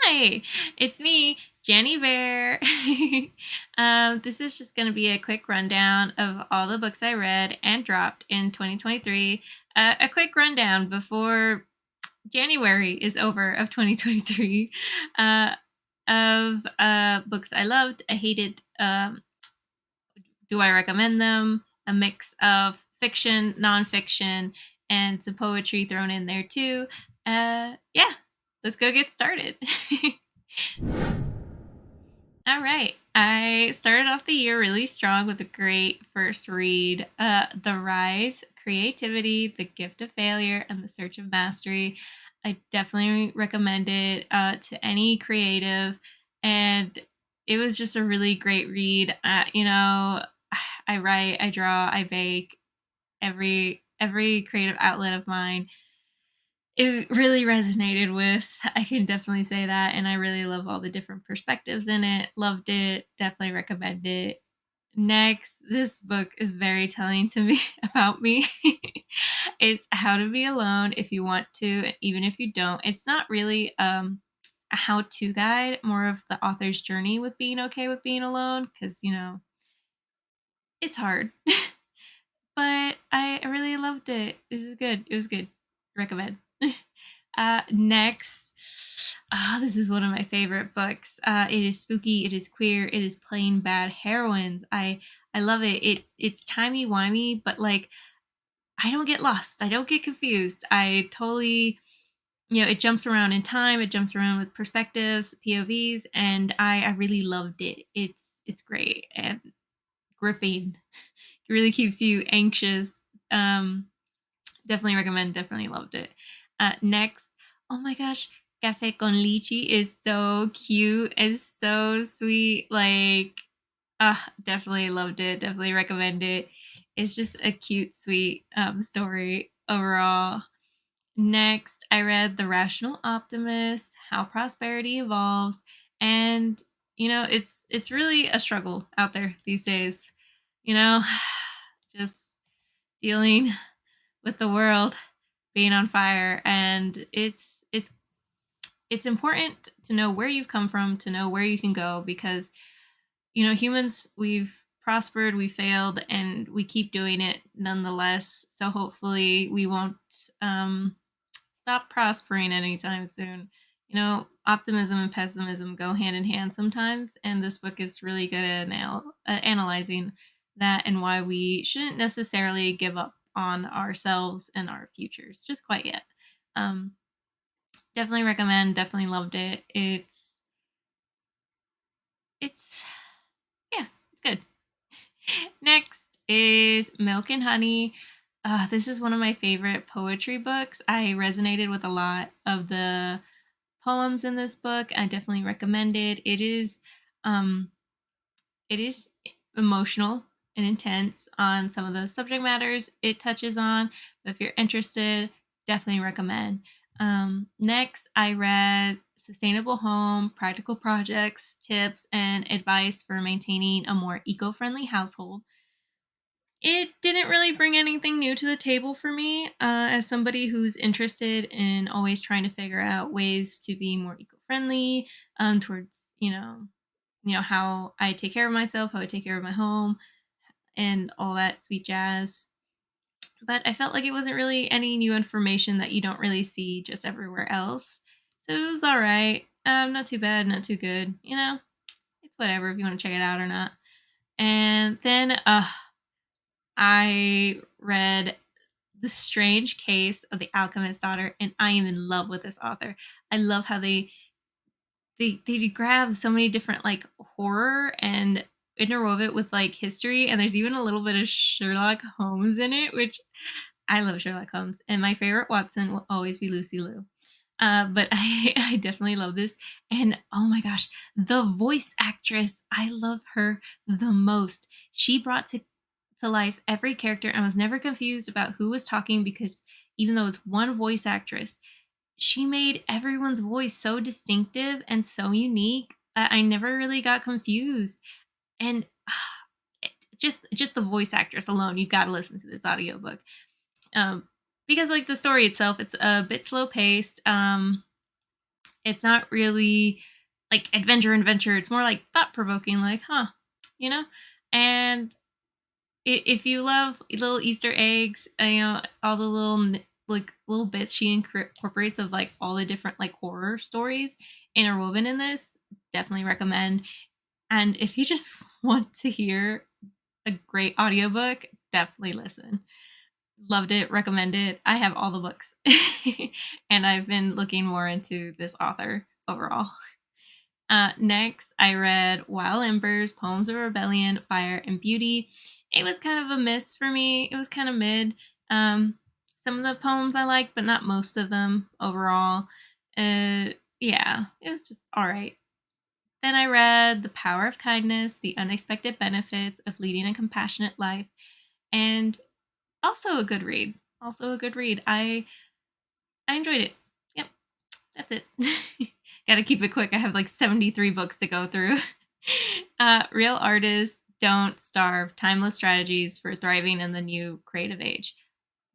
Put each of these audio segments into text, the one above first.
Hi, it's me, Jenny Bear. This is just going to be a quick rundown of all the books I read and dropped in 2023. A quick rundown before January is over of 2023 uh, of books I loved, I hated. Do I recommend them? A mix of fiction, nonfiction, and some poetry thrown in there too. Yeah, let's go get started. All right. I started off the year really strong with a great first read, The Rise, Creativity, The Gift of Failure, and The Search of Mastery. I definitely recommend it to any creative. And it was just a really great read. I write, I draw, I bake, every creative outlet of mine it really resonated with. I can definitely say that, and I really love all the different perspectives in it. Loved it, definitely recommend it. Next, this book is very telling to me about me. It's How to Be Alone if you want to, even if you don't. It's not really a how-to guide, more of the author's journey with being okay with being alone because, it's hard. But I really loved it. This is good. It was good. Recommend. Next, this is one of my favorite books. It is spooky. It is queer. It is plain bad heroines. I love it. It's timey wimey, but like I don't get lost. I don't get confused. I totally, it jumps around in time. It jumps around with perspectives, POVs, and I really loved it. It's great and gripping. It really keeps you anxious. Definitely recommend. Definitely loved it. Next, oh my gosh, Cafe con Lychee is so cute. It's so sweet. Like, definitely loved it. Definitely recommend it. It's just a cute, sweet story overall. Next, I read The Rational Optimist: How Prosperity Evolves, and it's really a struggle out there these days. You know, just dealing with the world being on fire, and it's important to know where you've come from, to know where you can go, because humans, we've prospered, we failed, and we keep doing it nonetheless. So hopefully we won't stop prospering anytime soon. Optimism and pessimism go hand in hand sometimes, and this book is really good at analyzing that and why we shouldn't necessarily give up on ourselves and our futures just quite yet. Um, Definitely recommend. Definitely loved it. It's yeah, it's good. Next is Milk and Honey. This is one of my favorite poetry books. I resonated with a lot of the poems in this book. I definitely recommend it. Um it is emotional and intense on some of the subject matters it touches on, but if you're interested, definitely recommend. Next, I read Sustainable Home: Practical Projects, Tips, and Advice for Maintaining a More Eco-Friendly Household. It didn't really bring anything new to the table for me, as somebody who's interested in always trying to figure out ways to be more eco-friendly, towards how I take care of myself, how I take care of my home, and all that sweet jazz. But I felt like it wasn't really any new information that you don't really see just everywhere else. So it was all right. Not too bad, not too good. It's whatever if you want to check it out or not. And then I read The Strange Case of the Alchemist's Daughter, and I am in love with this author. I love how they grab so many different like horror and interwove it with like history, and there's even a little bit of Sherlock Holmes in it, which I love Sherlock Holmes, and my favorite Watson will always be Lucy Liu. But I definitely love this, and oh my gosh, the voice actress, I love her the most. She brought to life every character and was never confused about who was talking, because even though it's one voice actress, she made everyone's voice so distinctive and so unique. I never really got confused. And just the voice actress alone, you've got to listen to this audiobook. Um, because like the story itself, it's a bit slow paced. It's not really like adventure. It's more like thought provoking, like, huh, you know? And if you love little Easter eggs, all the like little bits she incorporates of like all the different like horror stories interwoven in this, definitely recommend. And if you just want to hear a great audiobook, definitely listen. Loved it, recommend it. I have all the books. And I've been looking more into this author overall. Next, I read Wild Embers, Poems of Rebellion, Fire, and Beauty. It was kind of a miss for me. It was kind of mid. Um, some of the poems I liked, but not most of them overall. Yeah, it was just all right. Then I read The Power of Kindness, The Unexpected Benefits of Leading a Compassionate Life, and also a good read. Also a good read. I enjoyed it. Yep, that's it. Gotta keep it quick. I have like 73 books to go through. Real Artists Don't Starve, Timeless Strategies for Thriving in the New Creative Age.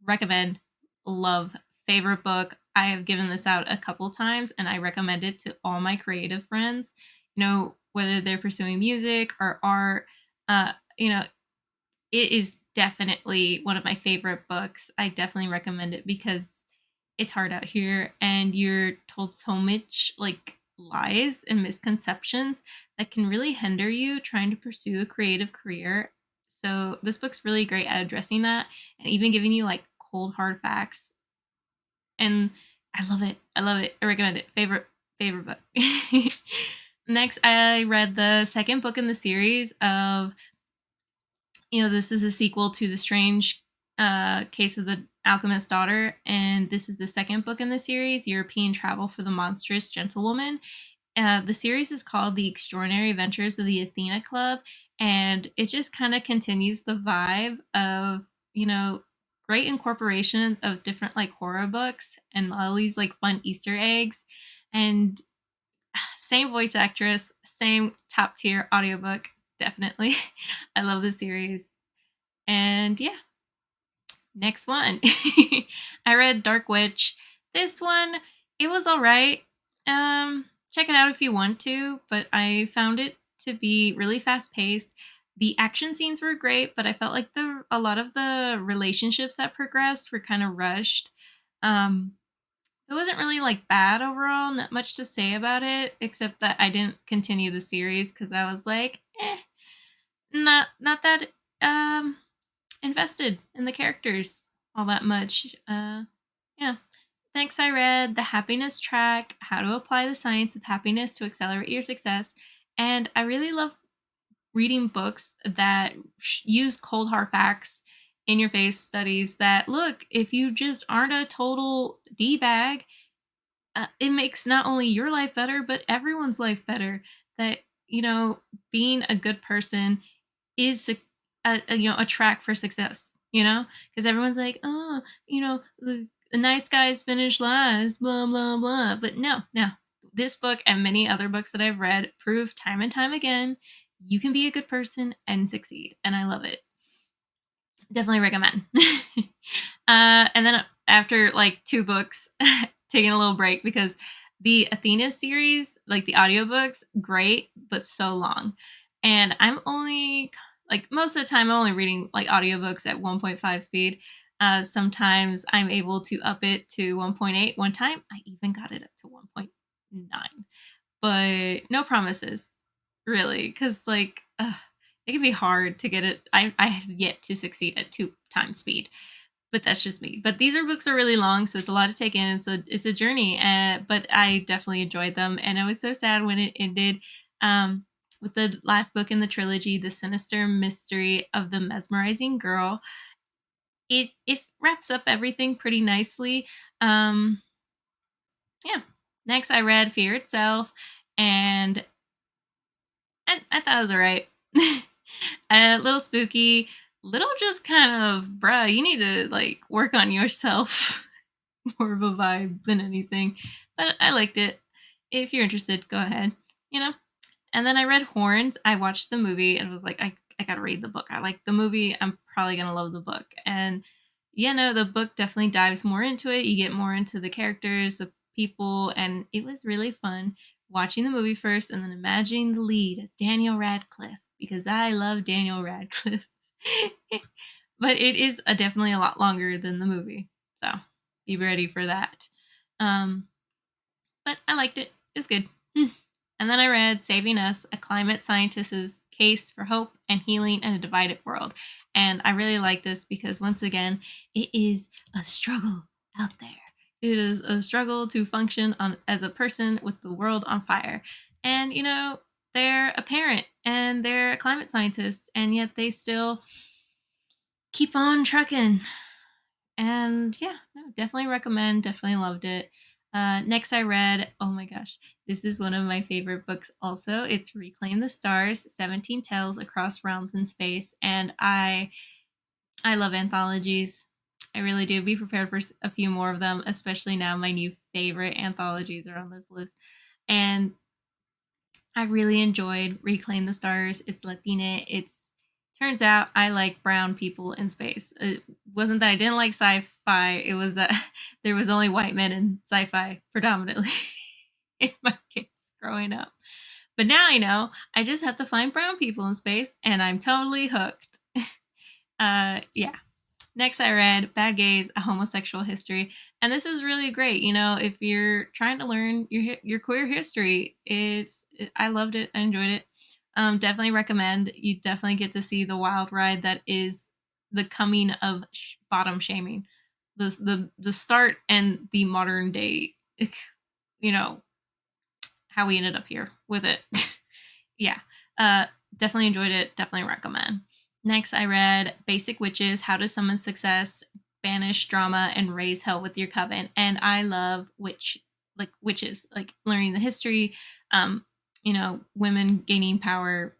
Recommend. Love. Favorite book. I have given this out a couple times and I recommend it to all my creative friends. Whether they're pursuing music or art, uh, you know, it is definitely one of my favorite books. I definitely recommend it because it's hard out here and you're told so much like lies and misconceptions that can really hinder you trying to pursue a creative career. So this book's really great at addressing that and even giving you like cold hard facts. And I love it. I love it. I recommend it. Favorite book. Next, I read the second book in the series of this is a sequel to The Strange Case of the Alchemist's Daughter, and this is the second book in the series, European Travel for the Monstrous Gentlewoman. The series is called The Extraordinary Adventures of the Athena Club, and it just kind of continues the vibe of, great incorporation of different like horror books and all these like fun Easter eggs. And same voice actress, same top tier audiobook, definitely. I love the series. And yeah, next one. I read Dark Witch. This one, it was all right. Check it out if you want to, but I found it to be really fast paced. The action scenes were great, but I felt like the a lot of the relationships that progressed were kind of rushed. Um, it wasn't really like bad overall. Not much to say about it, except that I didn't continue the series because I was like, not that um invested in the characters all that much. Yeah. Thanks, I read The Happiness Track, How to Apply the Science of Happiness to Accelerate Your Success. And I really love reading books that use cold hard facts in your face studies that look, if you just aren't a total D bag, it makes not only your life better, but everyone's life better. That, being a good person is a track for success, because everyone's like, oh, the nice guys finish last, blah blah blah. But no, this book and many other books that I've read prove time and time again you can be a good person and succeed, and I love it. Definitely recommend. And then after like two books, taking a little break because the Athena series, like the audiobooks, great, but so long. And I'm only like most of the time I'm only reading like audiobooks at 1.5 speed. Sometimes I'm able to up it to 1.8. One time I even got it up to 1.9, but no promises really because like it can be hard to get it. I have yet to succeed at 2 times speed, but that's just me. But these books are really long, so it's a lot to take in. It's a journey, but I definitely enjoyed them, and I was so sad when it ended. Um, with the last book in the trilogy, The Sinister Mystery of the Mesmerizing Girl, it wraps up everything pretty nicely. Yeah. Next, I read Fear Itself, and I thought it was all right. A little spooky, little just kind of, bruh, you need to like work on yourself. More of a vibe than anything. But I liked it. If you're interested, go ahead. You know? And then I read Horns. I watched the movie and was like, I gotta read the book. I like the movie. I'm probably gonna love the book. And the book definitely dives more into it. You get more into the characters, the people, and it was really fun watching the movie first and then imagining the lead as Daniel Radcliffe because I love Daniel Radcliffe. But it is definitely a lot longer than the movie, so be ready for that. Um, but I liked it. It was good. And then I read Saving Us, a climate scientist's case for hope and healing in a divided world. And I really like this because, once again, it is a struggle out there. It is a struggle to function as a person with the world on fire. And, they're a parent and they're a climate scientist, and yet they still keep on trucking. And yeah, no, definitely recommend. Definitely loved it. Next, I read, oh my gosh, this is one of my favorite books also. It's Reclaim the Stars, 17 Tales Across Realms and Space. And I love anthologies. I really do. Be prepared for a few more of them, especially now my new favorite anthologies are on this list. And I really enjoyed Reclaim the Stars. It's Latina. It's turns out I like brown people in space. It wasn't that I didn't like sci-fi. It was that there was only white men in sci-fi predominantly in my case growing up. But now I know I just have to find brown people in space and I'm totally hooked. Yeah. Next, I read Bad Gays, A Homosexual History. And this is really great. If you're trying to learn your queer history, I loved it. I enjoyed it. Definitely recommend. You definitely get to see the wild ride that is the coming of bottom shaming, the start and the modern day, you know, how we ended up here with it. Yeah. Uh, Definitely enjoyed it. Definitely recommend. Next, I read Basic Witches: How to Summon Success, Banish Drama, and Raise Hell with Your Coven. And I love witches, like learning the history. Women gaining power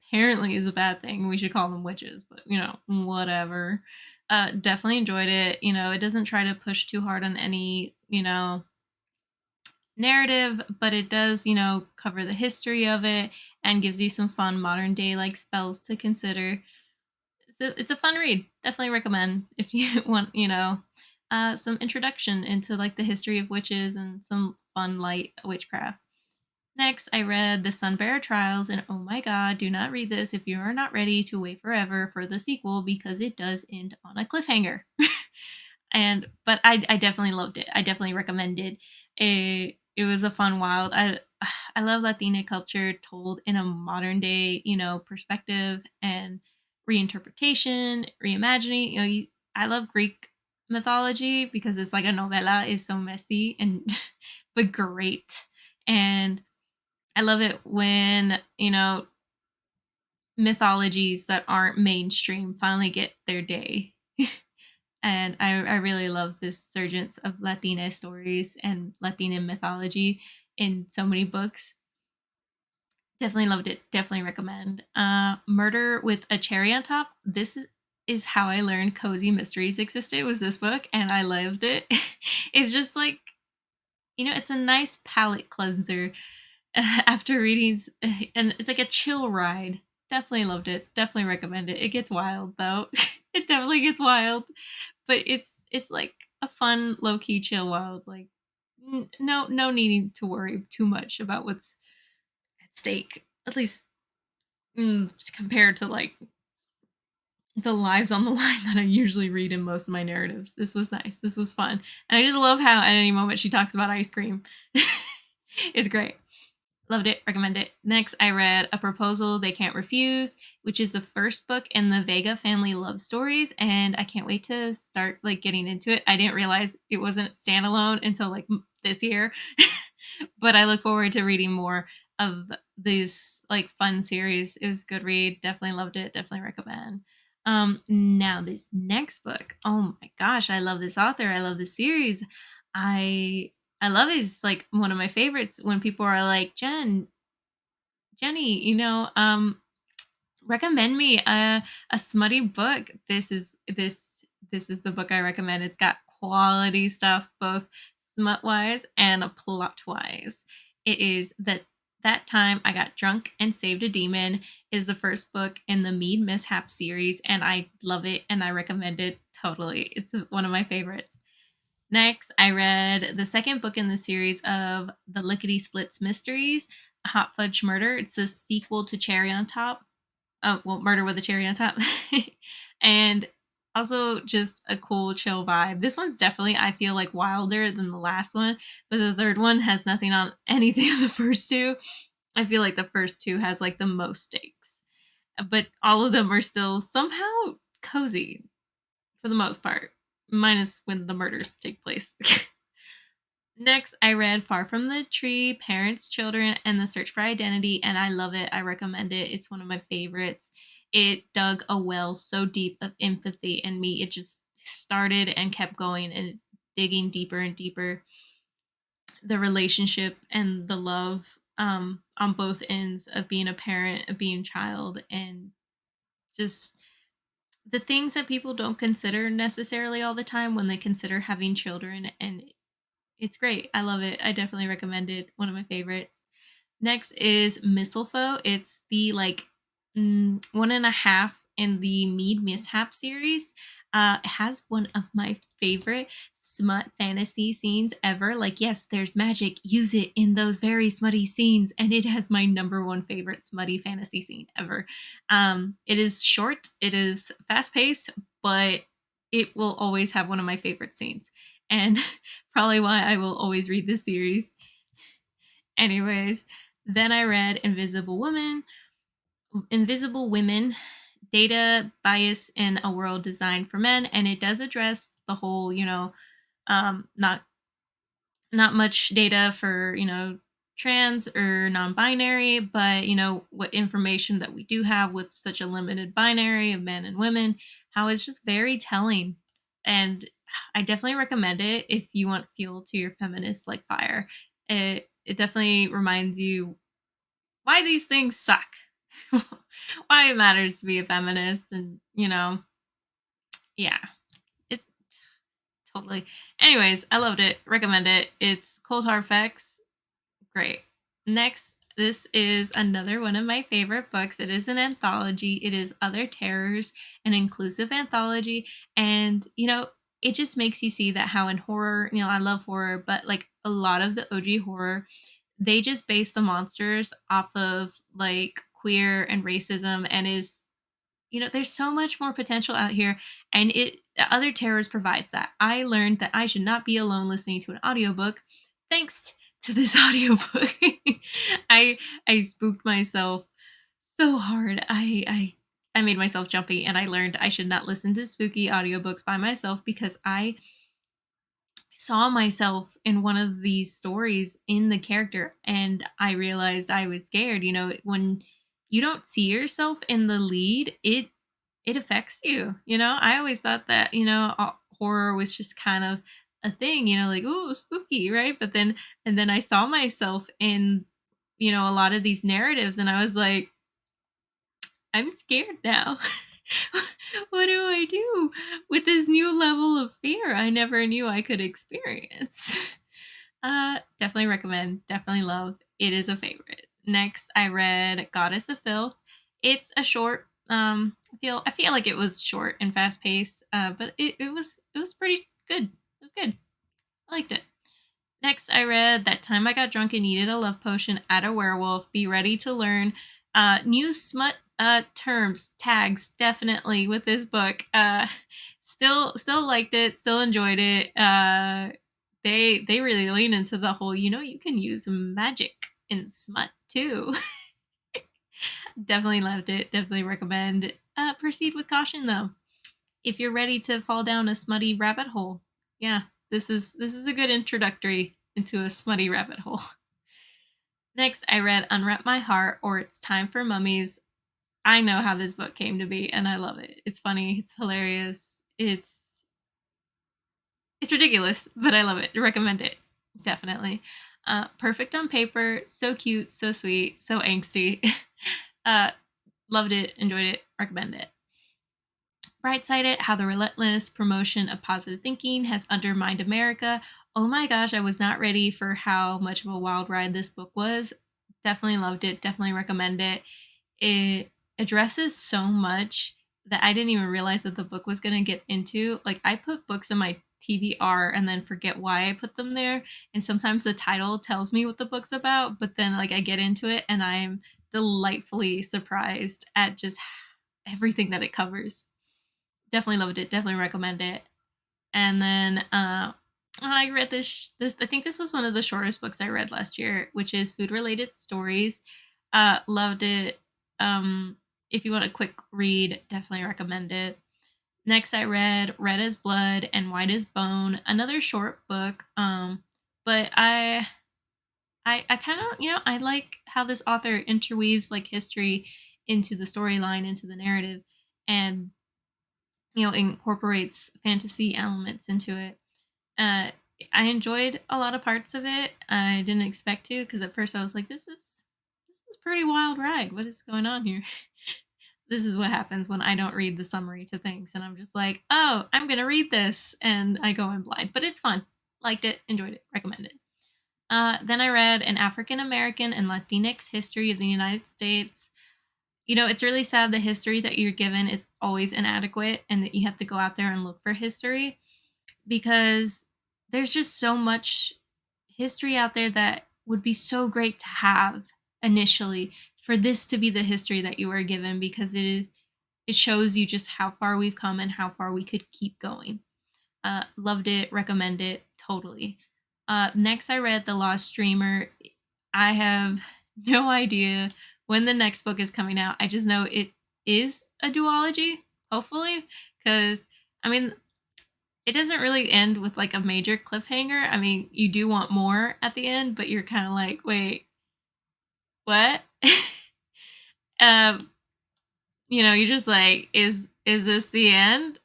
apparently is a bad thing. We should call them witches, but whatever. Definitely enjoyed it. It doesn't try to push too hard on any narrative, but it does, cover the history of it and gives you some fun modern day like spells to consider. So it's a fun read. Definitely recommend if you want, some introduction into like the history of witches and some fun light witchcraft. Next, I read The Sunbearer Trials, and oh my god, do not read this if you are not ready to wait forever for the sequel because it does end on a cliffhanger. But I definitely loved it. I definitely recommend it. It was a fun wild. I love Latina culture told in a modern day, perspective and reinterpretation, reimagining. I love Greek mythology because it's like a novella is so messy and but great. And I love it when, mythologies that aren't mainstream finally get their day. And I really love this surgence of Latina stories and Latina mythology in so many books. Definitely loved it. Definitely recommend. Murder with a Cherry on Top. Is how I learned cozy mysteries existed. Was this book, and I loved it. It's just like it's a nice palate cleanser after readings, and it's like a chill ride. Definitely loved it. Definitely recommend it. It gets wild though. It definitely gets wild, but it's like a fun low key chill wild. Like no needing to worry too much about what's at stake. At least compared to like the lives on the line that I usually read in most of my narratives. This was nice. This was fun, and I just love how at any moment she talks about ice cream. It's great. Loved it. Recommend it. Next, I read A Proposal They Can't Refuse, which is the first book in the Vega family love stories, and I can't wait to start like getting into it. I didn't realize it wasn't standalone until like this year, but I look forward to reading more of these like fun series. It was a good read. Definitely loved it. Definitely recommend. Now this next book. Oh my gosh, I love this author. I love this series. I love it. It's like one of my favorites when people are like, Jenny, recommend me a smutty book. This is the book I recommend. It's got quality stuff, both smut wise and plot wise. It is that time I got drunk and saved a demon is the first book in the Mead Mishap series, and I love it and I recommend it totally. It's one of my favorites. Next, I read the second book in the series of the Lickety Splits Mysteries, Hot Fudge Murder. It's a sequel to Cherry on Top. Oh, well, Murder with a Cherry on Top. And also just a cool, chill vibe. This one's definitely, I feel like, wilder than the last one, but the third one has nothing on anything of the first two. I feel like the first two has like the most stakes, but all of them are still somehow cozy for the most part, minus when the murders take place. Next, I read Far from the Tree, Parents, Children, and the Search for Identity, and I love it. I recommend it. It's one of my favorites. It dug a well so deep of empathy in me. It just started and kept going and digging deeper and deeper. The relationship and the love on both ends of being a parent, of being a child, and just the things that people don't consider necessarily all the time when they consider having children. And it's great. I love it. I definitely recommend it. One of my favorites. Next is Mistletoe. It's the like one and a half in the Mead Mishap series. It has one of my favorite smut fantasy scenes ever. Like, yes, there's magic. Use it in those very smutty scenes, and it has my number one favorite smutty fantasy scene ever. It is short. It is fast paced, but it will always have one of my favorite scenes, and probably why I will always read this series. Anyways, then I read Invisible Women, Data Bias in a World Designed for Men, and it does address the whole, not much data for, trans or non-binary, but what information that we do have with such a limited binary of men and women, how it's just very telling. And I definitely recommend it if you want fuel to your feminist like fire. It definitely reminds you why these things suck. Why it matters to be a feminist, and yeah, it totally. Anyways, I loved it. Recommend it. It's Cold Hard Facts. Great. Next, this is another one of my favorite books. It is an anthology. It is Other Terrors, an inclusive anthology. And, it just makes you see that how in horror, I love horror, but like a lot of the OG horror, they just base the monsters off of like queer and racism, and is there's so much more potential out here, and Other Terrors provides that. I learned that I should not be alone listening to an audiobook thanks to this audiobook. i I spooked myself so hard. I made myself jumpy, and I learned I should not listen to spooky audiobooks by myself because I saw myself in one of these stories in the character, and I realized I was scared. When you don't see yourself in the lead, it affects you. I always thought that, horror was just kind of a thing, like, oh, spooky, right? But then and then I saw myself in, a lot of these narratives, and I was like, I'm scared now. What do I do with this new level of fear I never knew I could experience? Definitely recommend, definitely love. It is a favorite. Next, I read Goddess of Filth. It's a short. I feel like it was short and fast paced, but it was pretty good. It was good. I liked it. Next, I read That Time I Got Drunk and Needed a Love Potion at a Werewolf. Be ready to learn new smut terms, tags, definitely with this book. Still liked it, still enjoyed it. They really lean into the whole, you can use magic in smut too. Definitely loved it. Definitely recommend. Proceed with caution though. If you're ready to fall down a smutty rabbit hole, yeah, this is a good introductory into a smutty rabbit hole. Next, I read Unwrap My Heart, or It's Time for Mummies. I know how this book came to be, and I love it. It's funny, it's hilarious, it's ridiculous, but I love it. Recommend it, definitely. Perfect on paper, so cute, so sweet, so angsty. uh, Loved it, enjoyed it, recommend it. Bright-sided, how the relentless promotion of positive thinking has undermined America. Oh my gosh, I was not ready for how much of a wild ride this book was. Definitely loved it, definitely recommend it. It addresses so much that I didn't even realize that the book was going to get into. Like, I put books in my TBR and then forget why I put them there. And sometimes the title tells me what the book's about, but then like I get into it and I'm delightfully surprised at just everything that it covers. Definitely loved it. Definitely recommend it. And then I read this I think this was one of the shortest books I read last year, which is Food Related Stories. Loved it. Um if you want a quick read, definitely recommend it. Next I read Red as Blood and White as Bone, another short book. But I kind of, I like how this author interweaves like history into the storyline, into the narrative, and incorporates fantasy elements into it. uh, I enjoyed a lot of parts of it. I didn't expect to, because at first I was like, "This is a pretty wild ride. What is going on here?" This is what happens when I don't read the summary to things, and I'm just like, "Oh, I'm gonna read this," and I go in blind. But it's fun. Liked it. Enjoyed it. Recommend it. Then I read An African American and Latinx History of the United States. It's really sad the history that you're given is always inadequate and that you have to go out there and look for history, because there's just so much history out there that would be so great to have initially, for this to be the history that you are given, because it shows you just how far we've come and how far we could keep going. Loved it, recommend it totally. Next I read The Lost Dreamer. I have no idea when the next book is coming out. I just know it is a duology, hopefully, because I mean, it doesn't really end with like a major cliffhanger. I mean, you do want more at the end, but you're kind of like, wait, what? um, you're just like, is this the end?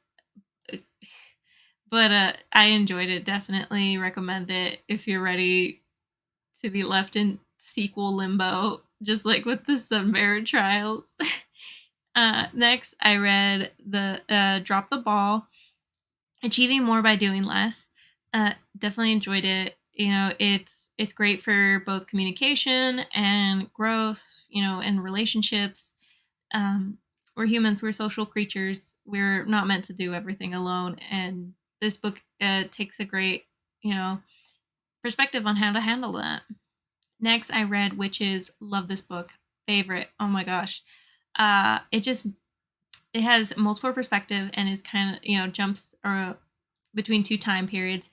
But I enjoyed it. Definitely recommend it if you're ready to be left in sequel limbo, just like with the Sunbearer trials. Next, I read the Drop the Ball, Achieving More by Doing Less. Definitely enjoyed it. It's great for both communication and growth. And relationships. Um, we're humans. We're social creatures. We're not meant to do everything alone. And this book takes a great, you know, perspective on how to handle that. Next, I read Witches. Love this book. Favorite. Oh my gosh. It has multiple perspective and is kind of, jumps between two time periods,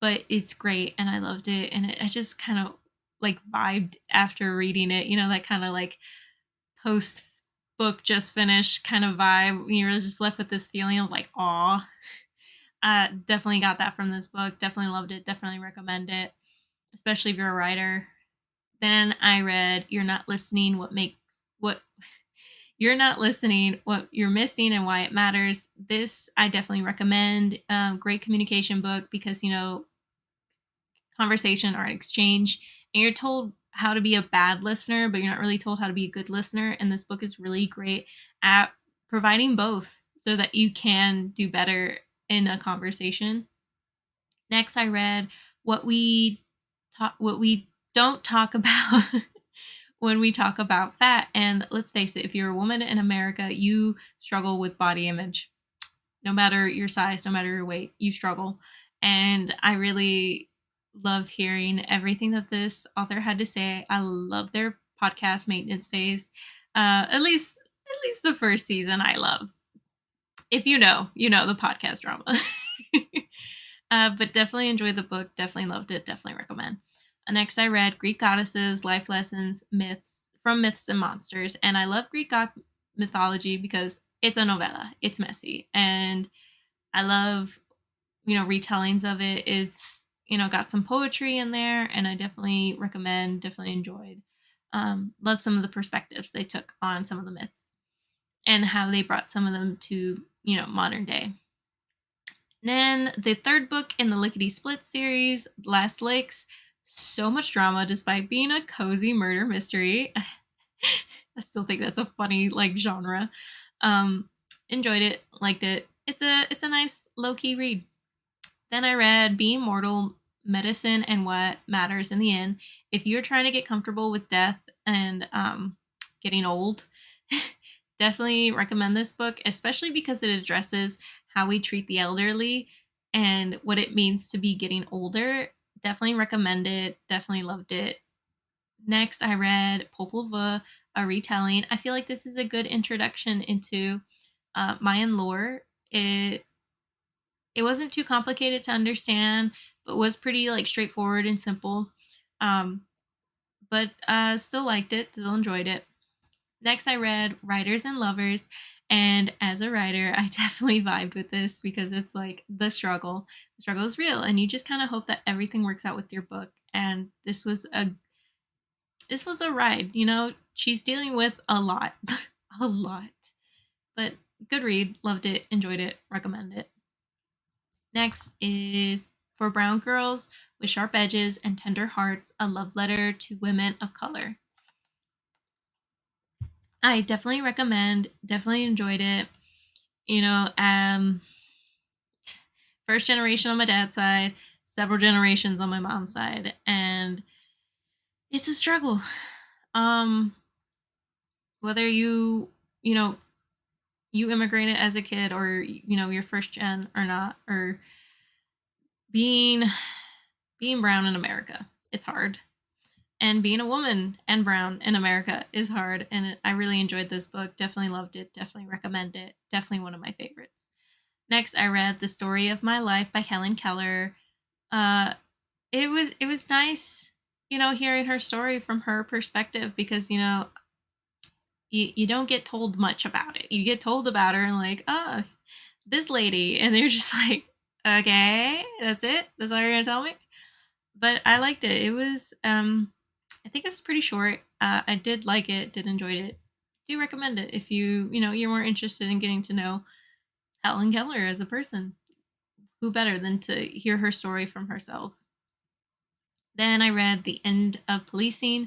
but it's great and I loved it, and I just kind of like vibed after reading it. That kind of like post book just finished kind of vibe. You're just left with this feeling of like awe. Definitely got that from this book. Definitely loved it. Definitely recommend it, especially if you're a writer. Then I read what You're Not Listening, What You're Missing and Why It Matters. This I definitely recommend. Great communication book, because conversation or exchange, and you're told how to be a bad listener, but you're not really told how to be a good listener. And this book is really great at providing both so that you can do better in a conversation. Next, I read what we don't talk about when we talk about fat. And let's face it, if you're a woman in America, you struggle with body image. No matter your size, no matter your weight, you struggle. And I really love hearing everything that this author had to say. I love their podcast Maintenance Phase. At least the first season I love. If you know the podcast drama. But definitely enjoyed the book. Definitely loved it. Definitely recommend. Next, I read Greek Goddesses, Life Lessons, Myths from Myths and Monsters. And I love mythology because it's a novella. It's messy. And I love, retellings of it. It's, got some poetry in there. And I definitely recommend, definitely enjoyed. Love some of the perspectives they took on some of the myths and how they brought some of them to, modern day. Then the third book in the Lickety Split series, Last Licks. So much drama despite being a cozy murder mystery. I still think that's a funny like genre. Um, Enjoyed it, liked it. It's a nice low key read. Then I read Being Mortal, Medicine and What Matters in the End. If you're trying to get comfortable with death and getting old, definitely recommend this book, especially because it addresses how we treat the elderly. and what it means to be getting older. Definitely recommend it. Definitely loved it. Next, I read Popol Vuh, a retelling. I feel like this is a good introduction into Mayan lore. It wasn't too complicated to understand, but was pretty like straightforward and simple. Um, but still liked it, still enjoyed it. Next, I read Writers and Lovers. And as a writer, I definitely vibed with this because it's like the struggle. The struggle is real, and you just kind of hope that everything works out with your book. And this was a ride. She's dealing with a lot, a lot. But good read, loved it, enjoyed it, recommend it. Next is For Brown Girls with Sharp Edges and Tender Hearts, a love letter to women of color. I definitely recommend, definitely enjoyed it. You know, first generation on my dad's side, several generations on my mom's side, and it's a struggle. Um, whether you know, you immigrated as a kid or you're first gen or not, or being being brown in America, it's hard. And being a woman and brown in America is hard. And I really enjoyed this book. Definitely loved it. Definitely recommend it. Definitely one of my favorites. Next, I read The Story of My Life by Helen Keller. Uh, it was nice, hearing her story from her perspective because you don't get told much about it. You get told about her and like, oh, this lady, and they're just like, okay, that's it. That's all you're gonna tell me. But I liked it. It was I think it was pretty short. I did like it, did enjoy it. Do recommend it if you're more interested in getting to know Helen Keller as a person. Who better than to hear her story from herself? Then I read The End of Policing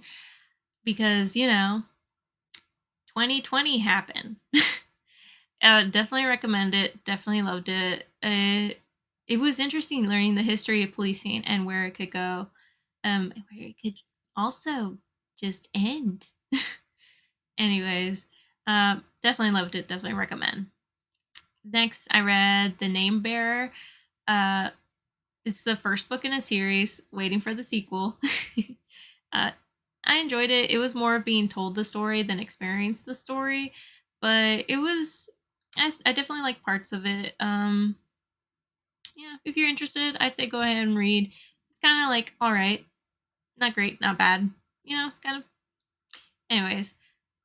because, 2020 happened. Definitely recommend it. Definitely loved it. It was interesting learning the history of policing and where it could go, where it could also just end. Anyways, definitely loved it. Definitely recommend. Next, I read The Name Bearer. Uh, it's the first book in a series, waiting for the sequel. uh, I enjoyed it. It was more of being told the story than experienced the story, but it was. I definitely like parts of it. Yeah, if you're interested, I'd say go ahead and read. It's kind of like all right, not great, not bad. Kind of. Anyways,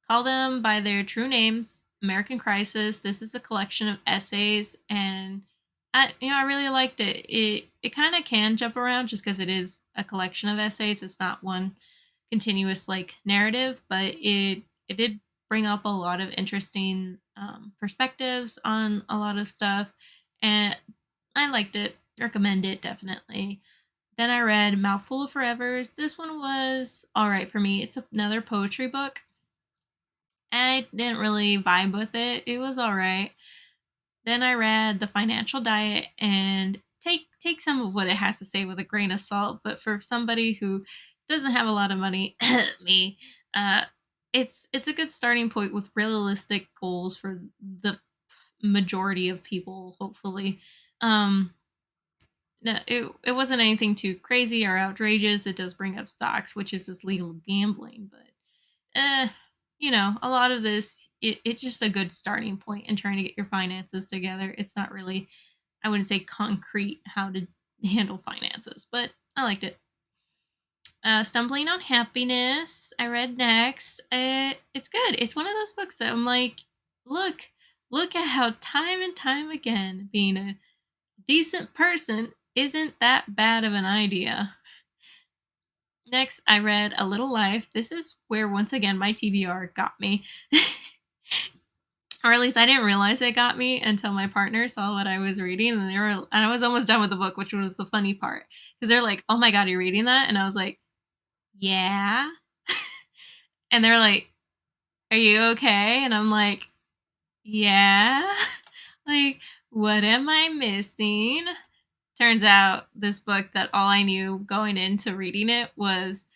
Call Them by Their True Names, American Crisis. This is a collection of essays, and I really liked it. It kind of can jump around just because it is a collection of essays. It's not one continuous like narrative, but it did bring up a lot of interesting perspectives on a lot of stuff, and I liked it. Recommend it definitely. Then I read Mouthful of Forevers. This one was all right for me. It's another poetry book. I didn't really vibe with it. It was all right. Then I read The Financial Diet and take some of what it has to say with a grain of salt, but for somebody who doesn't have a lot of money, me, uh it's a good starting point with realistic goals for the majority of people, hopefully. Um no, it wasn't anything too crazy or outrageous. It does bring up stocks, which is just legal gambling, but eh, a lot of this, it's just a good starting point in trying to get your finances together. It's not really, I wouldn't say concrete how to handle finances, but I liked it. Stumbling on Happiness, I read next. It's good. It's one of those books that I'm like, look, look at how time and time again being a decent person isn't that bad of an idea. Next, I read A Little Life. This is where, once again, my TBR got me. Or at least I didn't realize it got me until my partner saw what I was reading, and I was almost done with the book, which was the funny part. Because they're like, "Oh my god, you're reading that?" And I was like, "Yeah." And they're like, "Are you okay?" And I'm like, "Yeah." Like, what am I missing? Turns out this book that all I knew going into reading it was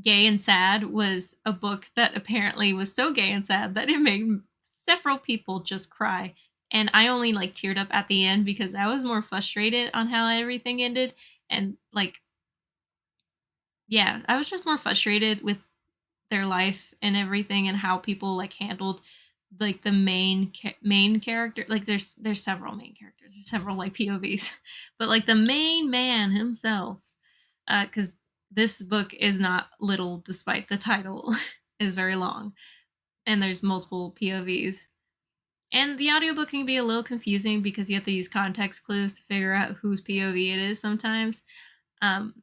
Gay and Sad was a book that apparently was so gay and sad that it made several people just cry. and I only like teared up at the end because I was more frustrated on how everything ended, and like, yeah, I was just more frustrated with their life and everything and how people like handled like the main character. Like there's several main characters, there's several like povs, but like the main man himself, because this book is not little despite the title is very long, and there's multiple povs, and the audiobook can be a little confusing because you have to use context clues to figure out whose pov it is sometimes. um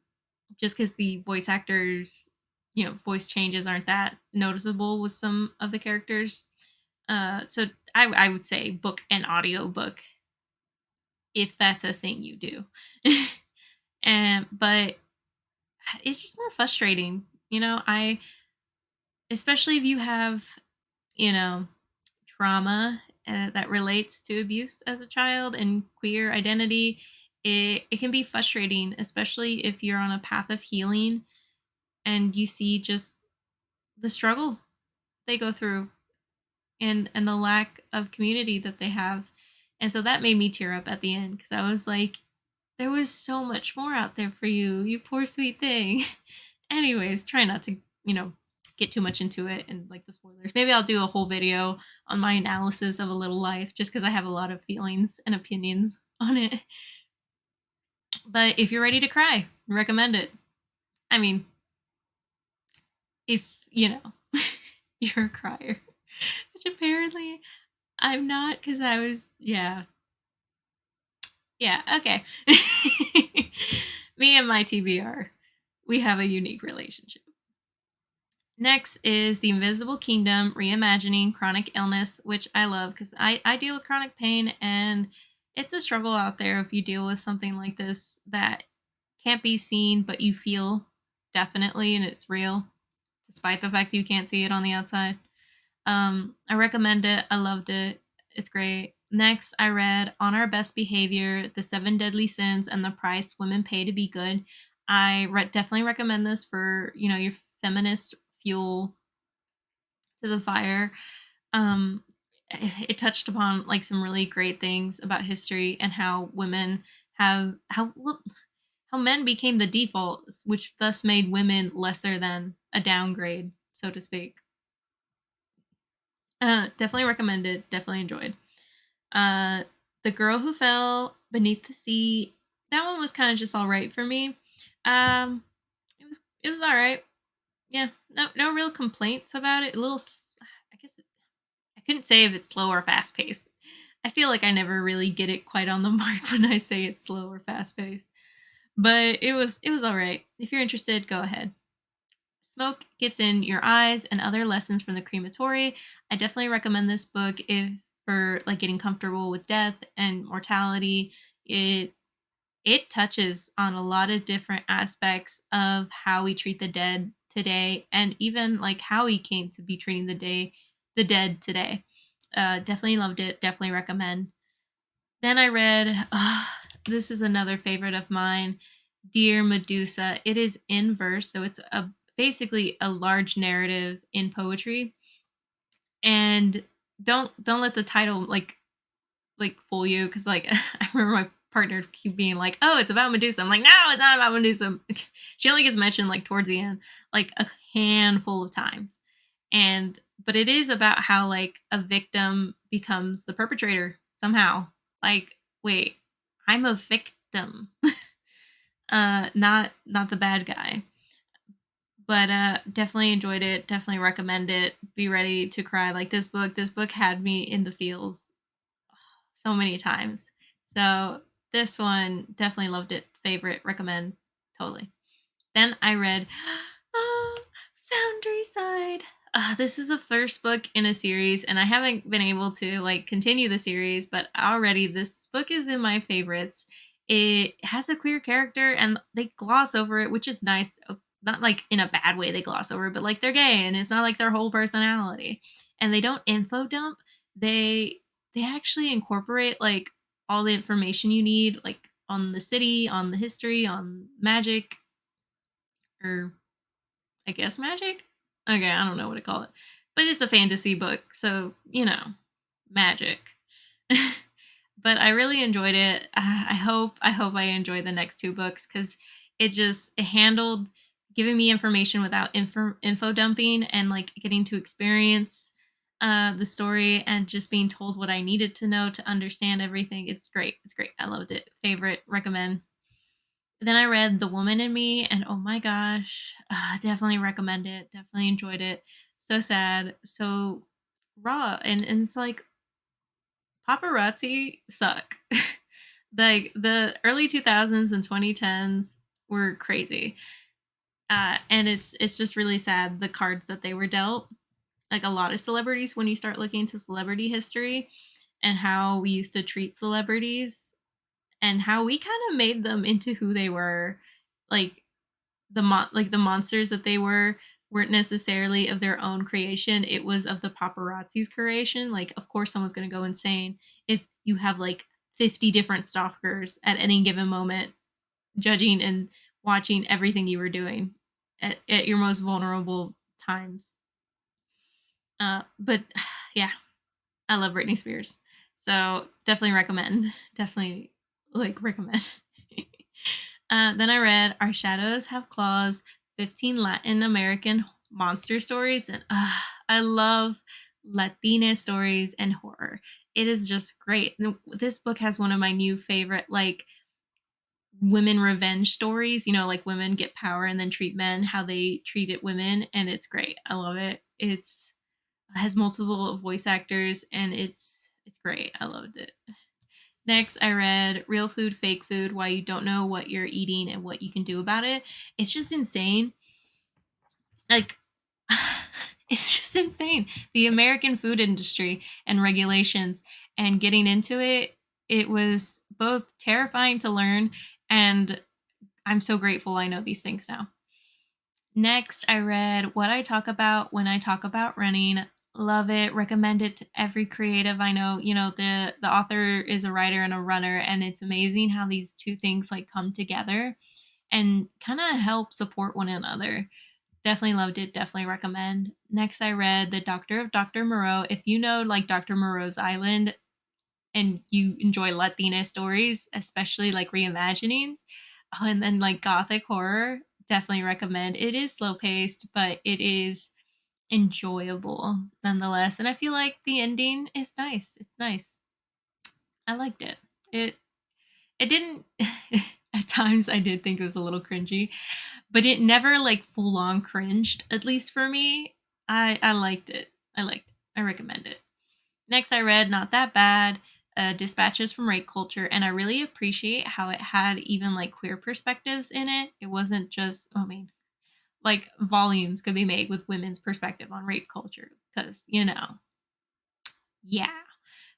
just because the voice actors, voice changes aren't that noticeable with some of the characters. So I would say book and audiobook if that's a thing you do. And but it's just more frustrating, I especially if you have, you know, trauma that relates to abuse as a child and queer identity. It can be frustrating, especially if you're on a path of healing and you see just the struggle they go through and the lack of community that they have. And so that made me tear up at the end because I was like, there was so much more out there for you, you poor sweet thing. Anyways, try not to, get too much into it and like the spoilers. Maybe I'll do a whole video on my analysis of A Little Life just because I have a lot of feelings and opinions on it. But if you're ready to cry, recommend it. I mean, if you're a crier, which apparently I'm not because I was, yeah. Yeah, okay. Me and my TBR, we have a unique relationship. Next is The Invisible Kingdom Reimagining Chronic Illness, which I love because I deal with chronic pain, and it's a struggle out there if you deal with something like this that can't be seen, but you feel definitely, and it's real, despite the fact you can't see it on the outside. I recommend it. I loved it. It's great. Next, I read On Our Best Behavior, The Seven Deadly Sins, and the Price Women Pay to Be Good. Definitely recommend this for, your feminist fuel to the fire. Um, it touched upon like some really great things about history and how women have how men became the default, which thus made women lesser than a downgrade, so to speak. Definitely recommended. Definitely enjoyed. Uh, The Girl Who Fell Beneath the Sea. That one was kind of just all right for me. Um, it was all right. Yeah, no real complaints about it. I guess I couldn't say if it's slow or fast paced. I feel like I never really get it quite on the mark when I say it's slow or fast paced. But it was all right. If you're interested, go ahead. Smoke Gets in Your Eyes and Other Lessons from the Crematory. I definitely recommend this book if for like getting comfortable with death and mortality. It touches on a lot of different aspects of how we treat the dead today and even like how we came to be treating the dead today. Definitely loved it. Definitely recommend. Then I read, this is another favorite of mine, Dear Medusa. It is in verse, so it's basically a large narrative in poetry. And don't let the title like fool you because like I remember my partner keep being like, "Oh, it's about Medusa." I'm like, "No, it's not about Medusa." She only gets mentioned like towards the end, like a handful of times, and but it is about how like a victim becomes the perpetrator somehow. Like, wait, I'm a victim, not the bad guy. But definitely enjoyed it. Definitely recommend it. Be ready to cry like this book. This book had me in the feels so many times. So this one definitely loved it. Favorite, recommend, totally. Then I read Foundry Side. This is the first book in a series, and I haven't been able to like continue the series, but already this book is in my favorites. It has a queer character, and they gloss over it, which is nice. Not like in a bad way they gloss over it, but like they're gay, and it's not like their whole personality. And they don't info dump. They actually incorporate like all the information you need, like on the city, on the history, on magic, or I guess magic? Okay, I don't know what to call it. But it's a fantasy book, so, magic. But I really enjoyed it. I hope I enjoy the next two books because it handled giving me information without info dumping and like getting to experience the story and just being told what I needed to know to understand everything. It's great. It's great. I loved it. Favorite. Recommend. Then I read The Woman in Me, and oh my gosh, definitely recommend it. Definitely enjoyed it. So sad, so raw, and it's like paparazzi suck. Like the early 2000s and 2010s were crazy, and it's just really sad the cards that they were dealt. Like a lot of celebrities, when you start looking into celebrity history and how we used to treat celebrities and how we kind of made them into who they were, like the monsters that they weren't necessarily of their own creation. It was of the paparazzi's creation. Like, of course, someone's going to go insane if you have like 50 different stalkers at any given moment, judging and watching everything you were doing at your most vulnerable times. But yeah, I love Britney Spears. So definitely recommend. Definitely like recommend. Then I read Our Shadows Have Claws, 15 Latin American monster stories. And I love Latina stories and horror. It is just great. This book has one of my new favorite, like, women revenge stories. Like women get power and then treat men how they treated women. And it's great. I love it. It has multiple voice actors and it's great. I loved it. Next, I read Real Food, Fake Food: Why You Don't Know What You're Eating and What You Can Do About It. It's just insane. Like, it's just insane. The American food industry and regulations and getting into it, it was both terrifying to learn, and I'm so grateful I know these things now. Next, I read What I Talk About When I Talk About Running. Love it. Recommend it to every creative I know. The author is a writer and a runner, and it's amazing how these two things like come together and kind of help support one another. Definitely loved it. Definitely recommend. Next, I read The Doctor of Dr. Moreau. If you know like Dr. Moreau's Island and you enjoy Latina stories, especially like reimaginings, and then like gothic horror, definitely recommend. It is slow paced, but it is enjoyable nonetheless. And I feel like the ending is nice. It's nice. I liked it. It it didn't at times I did think it was a little cringy, but it never like full on cringed, at least for me. I liked it. I recommend it. Next, I read Not That Bad, Dispatches from Rape Culture, and I really appreciate how it had even like queer perspectives in it. It wasn't just, I mean, like volumes could be made with women's perspective on rape culture because, yeah.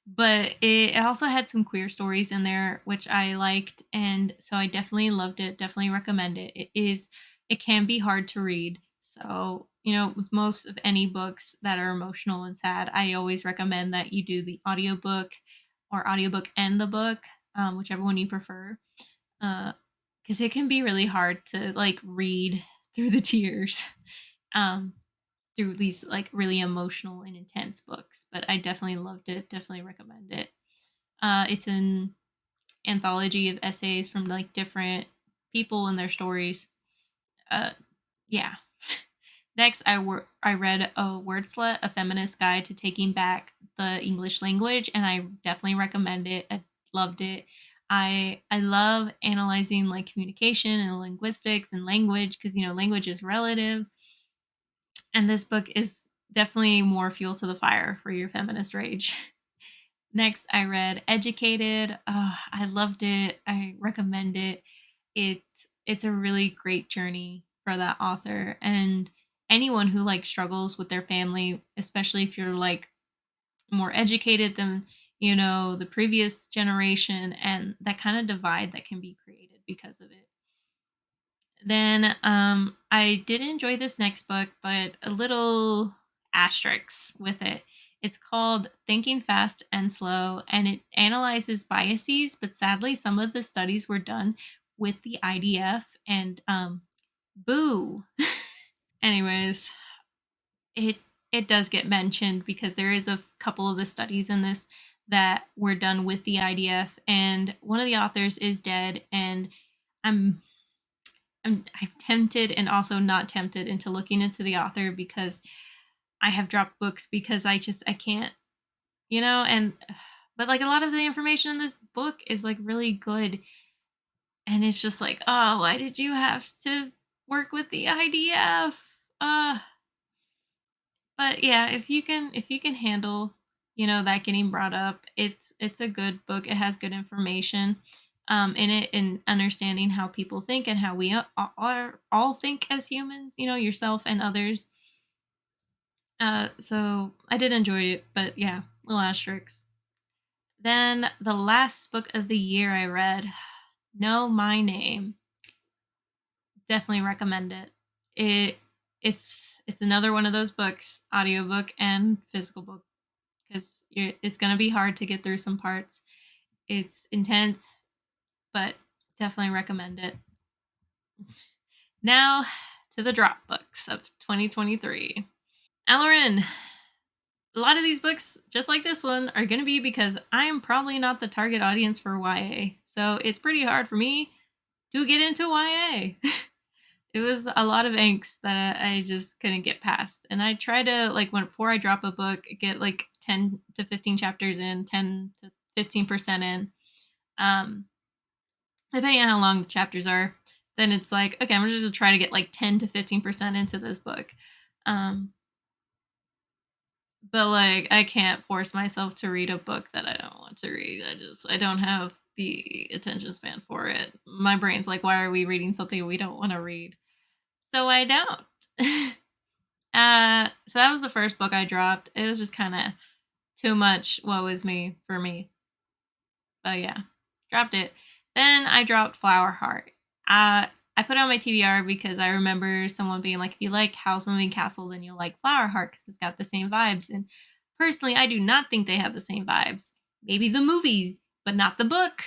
But it also had some queer stories in there, which I liked. And so I definitely loved it. Definitely recommend it. It can be hard to read. So, with most of any books that are emotional and sad, I always recommend that you do the audiobook or audiobook and the book, whichever one you prefer. Because it can be really hard to like read through the tears. Um, through these like really emotional and intense books, but I definitely loved it. Definitely recommend it. It's an anthology of essays from like different people and their stories. Uh, yeah. Next, I read A Wordslut, A Feminist Guide to Taking Back the English Language, and I definitely recommend it. I loved it. I love analyzing like communication and linguistics and language because language is relative, and this book is definitely more fuel to the fire for your feminist rage. Next, I read Educated. I loved it. I recommend it. It it's a really great journey for that author and anyone who like struggles with their family, especially if you're like more educated than the previous generation, and that kind of divide that can be created because of it. Then I did enjoy this next book, but a little asterisk with it. It's called Thinking Fast and Slow, and it analyzes biases, but sadly, some of the studies were done with the IDF, and boo. Anyways, it it does get mentioned because there is a couple of the studies in this that were done with the IDF, and one of the authors is dead, and I'm I'm tempted and also not tempted into looking into the author because I have dropped books because I can't, and but like a lot of the information in this book is like really good, and it's just like, "Oh, why did you have to work with the IDF?" But yeah, if you can handle, that getting brought up, it's a good book. It has good information in it, and understanding how people think and how we are all think as humans, yourself and others. So I did enjoy it, but yeah, little asterisks. Then the last book of the year I read, Know My Name. Definitely recommend it. It it's another one of those books, audiobook and physical book, because it's gonna be hard to get through some parts. It's intense, but definitely recommend it. Now to the drop books of 2023. Alorin, a lot of these books, just like this one, are going to be because I am probably not the target audience for YA. So it's pretty hard for me to get into YA. It was a lot of angst that I just couldn't get past. And I try to, like, when before I drop a book, get like 10 to 15 chapters in, 10 to 15% in. Um, Depending on how long the chapters are, then it's like, okay, I'm just gonna try to get like 10 to 15% into this book. Um, but like I can't force myself to read a book that I don't want to read. I don't have the attention span for it. My brain's like, why are we reading something we don't want to read? So I don't. So that was the first book I dropped. It was just kind of too much what was me for me. But yeah, dropped it. Then I dropped Flower Heart. I put it on my TBR because I remember someone being like, if you like House Moving Castle, then you'll like Flower Heart because it's got the same vibes. And personally, I do not think they have the same vibes. Maybe the movie, but not the book.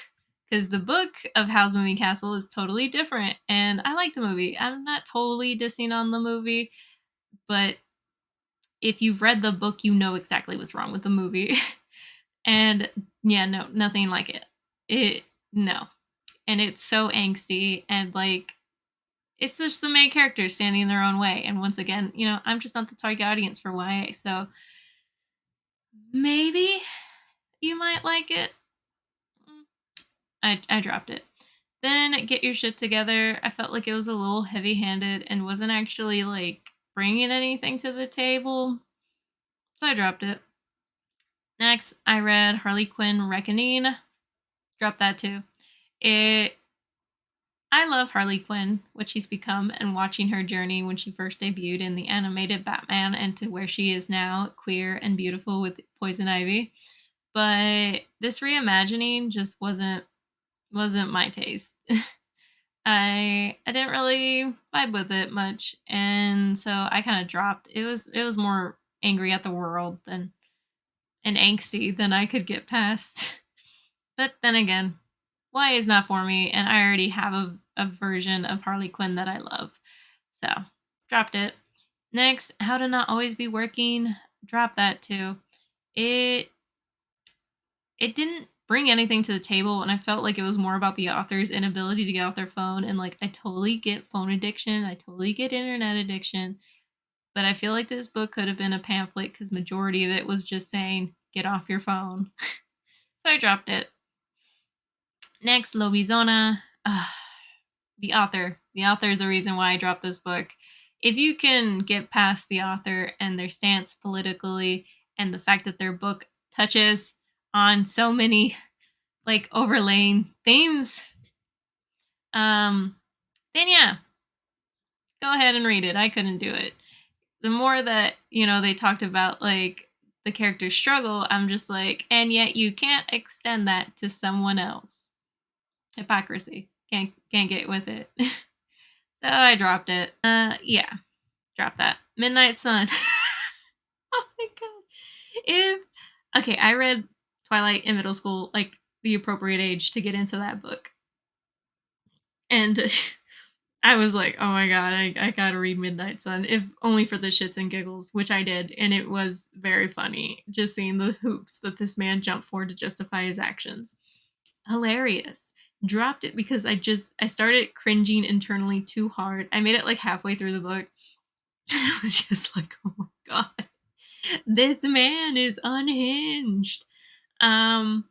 Because the book of House Moving Castle is totally different. And I like the movie. I'm not totally dissing on the movie, but if you've read the book, you know exactly what's wrong with the movie. And yeah, no, nothing like it. No. And it's so angsty, and like it's just the main characters standing in their own way. And once again, I'm just not the target audience for YA. So maybe you might like it. Mm, I dropped it. Then Get Your Shit Together. I felt like it was a little heavy handed and wasn't actually like bringing anything to the table. So I dropped it. Next, I read Harley Quinn Reckoning. Dropped that too. It I love Harley Quinn, what she's become, and watching her journey when she first debuted in the animated Batman and to where she is now, queer and beautiful with Poison Ivy. But this reimagining just wasn't my taste. I didn't really vibe with it much, and so I kind of dropped. It was more angry at the world than and angsty than I could get past. But then again, YA is not for me, and I already have a version of Harley Quinn that I love. So, dropped it. Next, How to Not Always Be Working. Drop that too. It it didn't bring anything to the table, and I felt like it was more about the author's inability to get off their phone. And like, I totally get phone addiction, I totally get internet addiction, but I feel like this book could have been a pamphlet because majority of it was just saying get off your phone. So I dropped it. Next, Lobizona. The author. The author is the reason why I dropped this book. If you can get past the author and their stance politically and the fact that their book touches on so many like overlaying themes, um, then yeah, go ahead and read it. I couldn't do it. The more that, they talked about like the character's struggle, I'm just like, and yet you can't extend that to someone else. Hypocrisy. Can't get with it. So I dropped it. Yeah, drop that. Midnight Sun. Oh my god. If Okay, I read Twilight in middle school, like the appropriate age to get into that book. And I was like, "Oh my god, I gotta read Midnight Sun, if only for the shits and giggles," which I did, and it was very funny just seeing the hoops that this man jumped for to justify his actions. Hilarious. Dropped it because I started cringing internally too hard. I made it like halfway through the book, and I was just like, "Oh my god, this man is unhinged." Um,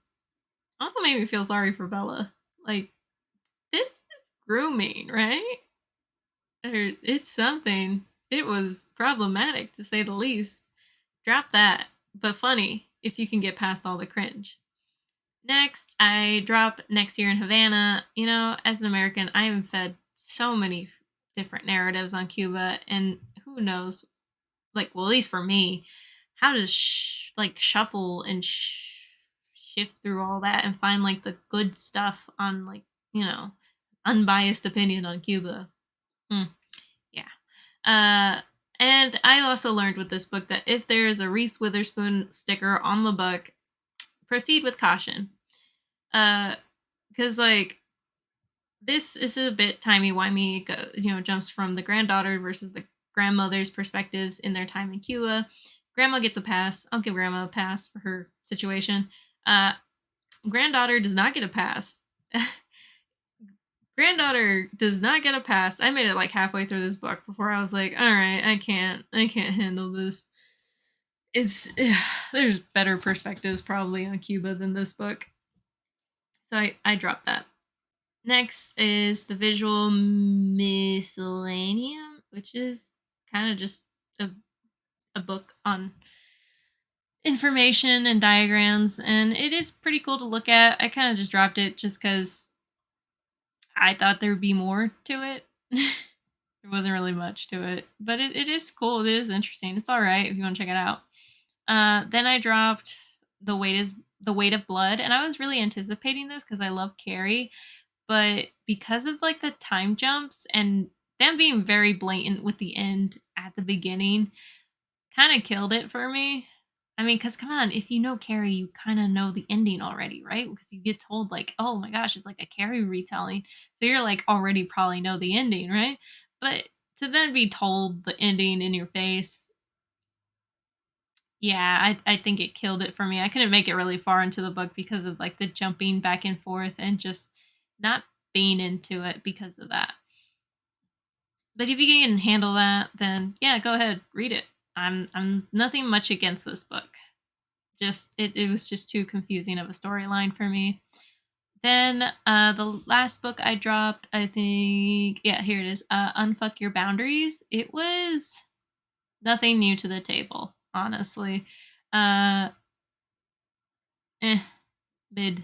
Also made me feel sorry for Bella. Like, this is grooming, right? Or it's something. It was problematic to say the least. Drop that, but funny if you can get past all the cringe. Next, I drop Next Year in Havana. As an American, I am fed so many different narratives on Cuba, and who knows, like, well, at least for me, how to like shuffle and shift through all that and find like the good stuff on like, you know, unbiased opinion on Cuba. Mm, yeah. Uh, and I also learned with this book that if there is a Reese Witherspoon sticker on the book, proceed with caution. Because like this is a bit timey wimey. Jumps from the granddaughter versus the grandmother's perspectives in their time in Cuba. Grandma gets a pass. I'll give Grandma a pass for her situation. Uh, Granddaughter does not get a pass. Granddaughter does not get a pass. I made it like halfway through this book before I was like, all right, I can't handle this. It's there's better perspectives probably on Cuba than this book, so I dropped that. Next is the Visual Miscellaneum, which is kind of just a, a book on information and diagrams, and it is pretty cool to look at. I kind of just dropped it just because I thought there would be more to it. There wasn't really much to it, but it is cool. It is interesting. It's all right if you want to check it out. Then I dropped the weight of blood, and I was really anticipating this because I love Carrie, but because of like the time jumps and them being very blatant with the end at the beginning, kind of killed it for me. I mean, because come on, if you know Carrie, you kind of know the ending already, right? Because you get told, like, oh my gosh, it's like a Carrie retelling. So you're like already probably know the ending, right? But to then be told the ending in your face, yeah, I think it killed it for me. I couldn't make it really far into the book because of like the jumping back and forth and just not being into it because of that. But if you can handle that, then yeah, go ahead, read it. I'm nothing much against this book. Just it was just too confusing of a storyline for me. Then the last book I dropped, I think, yeah, here it is. Unfuck Your Boundaries. It was nothing new to the table, honestly. Uh eh, Mid.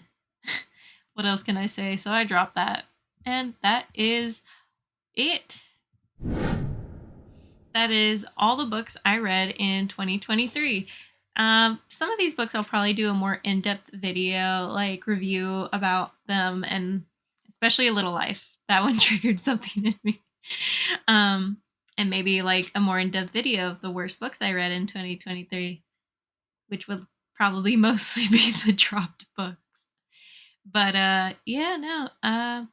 What else can I say? So I dropped that. And that is it. That is all the books I read in 2023. Some of these books I'll probably do a more in depth video, like review about them, and especially A Little Life. That one triggered something in me. Um, and maybe like a more in depth video of the worst books I read in 2023, which would probably mostly be the dropped books. But yeah, no.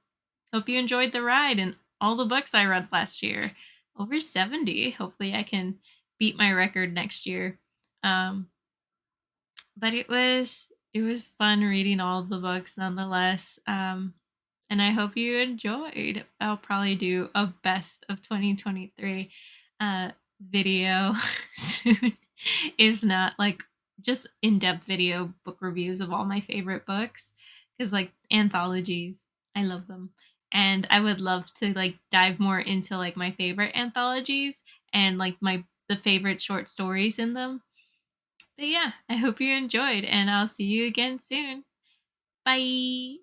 Hope you enjoyed the ride and all the books I read last year. Over 70. Hopefully I can beat my record next year. Um, but it was fun reading all the books nonetheless. And I hope you enjoyed. I'll probably do a best of 2023 video soon. If not, like just in-depth video book reviews of all my favorite books. Because like anthologies, I love them. And I would love to like dive more into like my favorite anthologies and like the favorite short stories in them. But yeah, I hope you enjoyed and I'll see you again soon. Bye.